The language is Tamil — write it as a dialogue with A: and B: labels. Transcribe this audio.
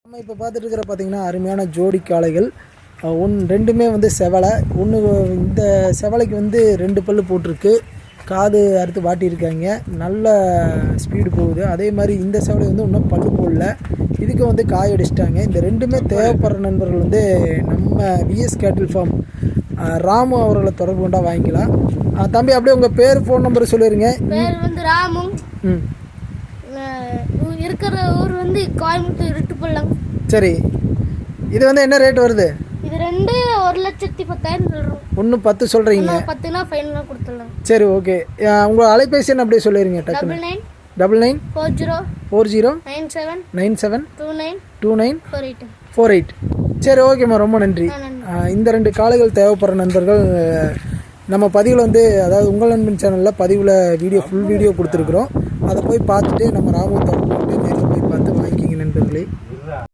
A: நம்ம இப்போ பார்த்துட்டு இருக்கிற பார்த்தீங்கன்னா அருமையான ஜோடி காளைகள். ரெண்டுமே வந்து செவலை. இந்த செவலைக்கு வந்து 2 பல்லு போட்டிருக்கு, காது அறுத்து வாட்டியிருக்காங்க, நல்ல ஸ்பீடு போகுது. அதே மாதிரி இந்த செவலை வந்து இன்னும் பல்லு போடல, இதுக்கு வந்து காய் அடிச்சிட்டாங்க. இந்த ரெண்டுமே தேவைப்படுற நண்பர்கள் வந்து நம்ம விஎஸ் கேட்டில் ஃபார்ம் ராமு அவர்களை தொடர்பு கொண்டா வாங்கிக்கலாம். தம்பி அப்படியே உங்கள் பேர் ஃபோன் நம்பர் சொல்லிடுங்க.
B: பேர் வந்து ராமு. இருக்கிற ஊர் வந்து கோயம்புத்தூர் இருட்டுப்பள்ளம்.
A: சரி, இது வந்து என்ன ரேட் வருது?
B: இது 1,10,000 சொல்கிறோம்.
A: 1,10 சொல்கிறீங்க.
B: 10னா ஃபைனலாக கொடுத்துடலாம்.
A: சரி, ஓகே. உங்கள் அலைபேசி என்ன அப்படியே சொல்லிடுங்க. 99 40 97 29 48. சரி, ஓகேம்மா, ரொம்ப நன்றி. இந்த 2 காளைகள் தேவைப்படுற நண்பர்கள் நம்ம பதிவில் வந்து, அதாவது உங்கள் நண்பன் சேனலில் பதிவில் ஃபுல் வீடியோ கொடுத்துருக்குறோம். அதை போய் பார்த்துட்டு நம்ம ராமு தொடர்பு நேரில் போய் பார்த்து வாங்கிக்கிங்க நண்பர்களே.